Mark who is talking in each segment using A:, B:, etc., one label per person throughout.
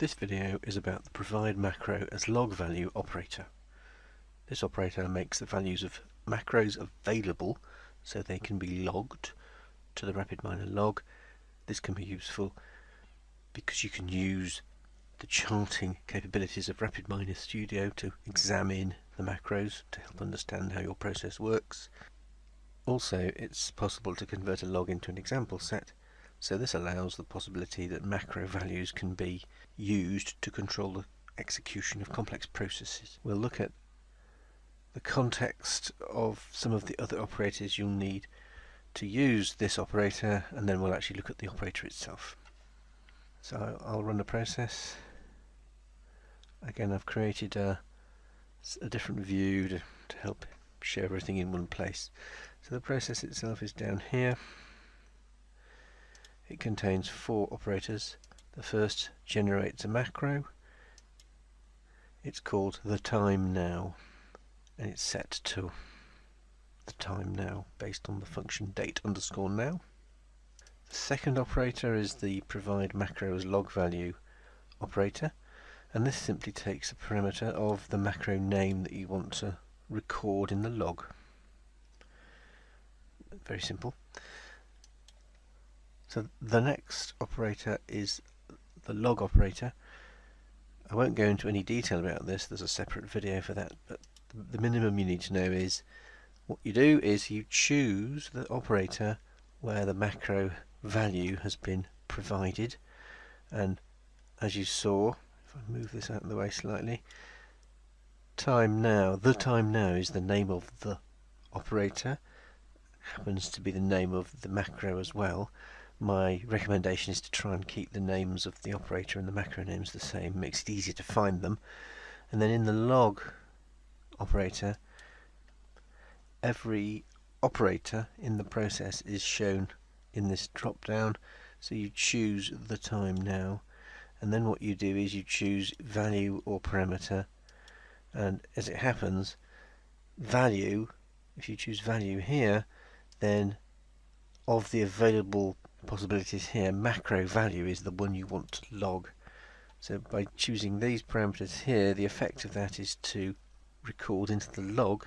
A: This video is about the provide macro as log value operator. This operator makes the values of macros available so they can be logged to the RapidMiner log. This can be useful because you can use the charting capabilities of RapidMiner Studio to examine the macros to help understand how your process works. Also, it's possible to convert a log into an example set, so this allows the possibility that macro values can be used to control the execution of complex processes. We'll look at the context of some of the other operators you'll need to use this operator, and then we'll actually look at the operator itself. So I'll run the process. Again, I've created a different view to help show everything in one place. So the process itself is down here. It contains 4 operators. The first generates a macro. It's called the time now, and it's set to the time now based on the function date_now. The second operator is the provide macro as log value operator, and this simply takes a parameter of the macro name that you want to record in the log. Very simple. So the next operator is the log operator. I won't go into any detail about this, there's a separate video for that, but the minimum you need to know is what you do is you choose the operator where the macro value has been provided, and as you saw, if I move this out of the way slightly, the time now is the name of the operator, happens to be the name of the macro as well. My recommendation is to try and keep the names of the operator and the macro names the same, makes it easier to find them. And then in the log operator, every operator in the process is shown in this drop down, so you choose the time now, and then what you do is you choose value or parameter, and as it happens, value, if you choose value here, then of the available possibilities here, macro value is the one you want to log. So by choosing these parameters here, the effect of that is to record into the log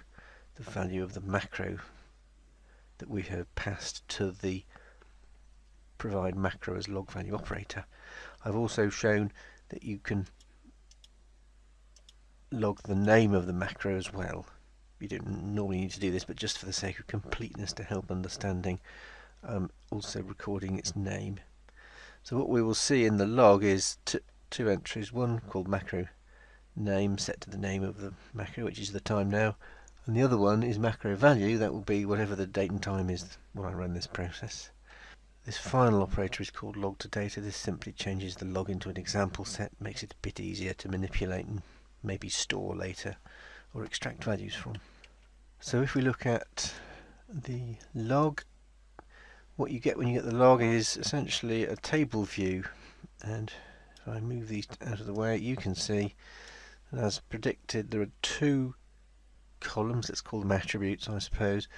A: the value of the macro that we have passed to the provide macro as log value operator. I've also shown that you can log the name of the macro as well. You don't normally need to do this, but just for the sake of completeness to help understanding, also recording its name. So what we will see in the log is two entries, one called macro name set to the name of the macro, which is the time now, and the other one is macro value, that will be whatever the date and time is when I run this process. This final operator is called log to data. This simply changes the log into an example set, makes it a bit easier to manipulate and maybe store later or extract values from. So if we look at the log, what you get when you get the log is essentially a table view, and if I move these out of the way, you can see that as predicted there are 2 columns, let's call them attributes I suppose.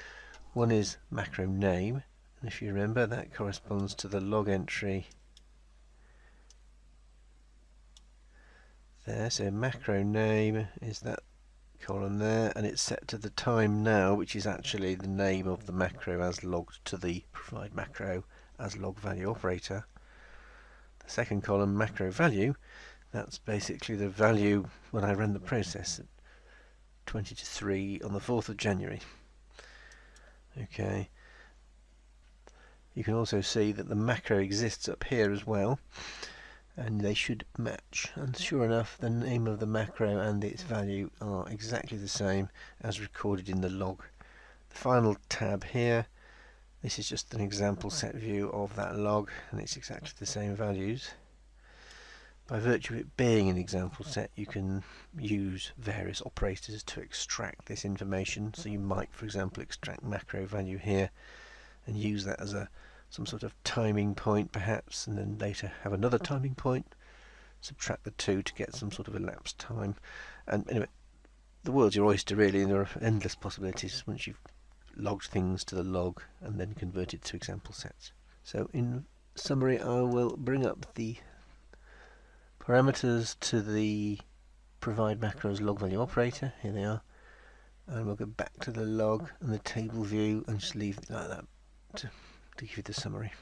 A: One is macro name, and if you remember that corresponds to the log entry there, so macro name is that column there, and it's set to the time now, which is actually the name of the macro as logged to the provide macro as log value operator. The second column, macro value, that's basically the value when I ran the process at 20 to 3 on the 4th of January. Okay, you can also see that the macro exists up here as well, and they should match, and sure enough the name of the macro and its value are exactly the same as recorded in the log. The final tab here, this is just an example set view of that log, and it's exactly the same values. By virtue of it being an example set, you can use various operators to extract this information. So you might, for example, extract macro value here and use that as some sort of timing point perhaps, and then later have another timing point, subtract the 2 to get some sort of elapsed time. And anyway, the world's your oyster really, and there are endless possibilities once you've logged things to the log and then converted to example sets. So in summary, I will bring up the parameters to the provide macros log value operator. Here they are. And we'll go back to the log and the table view and just leave it like that to give you the summary.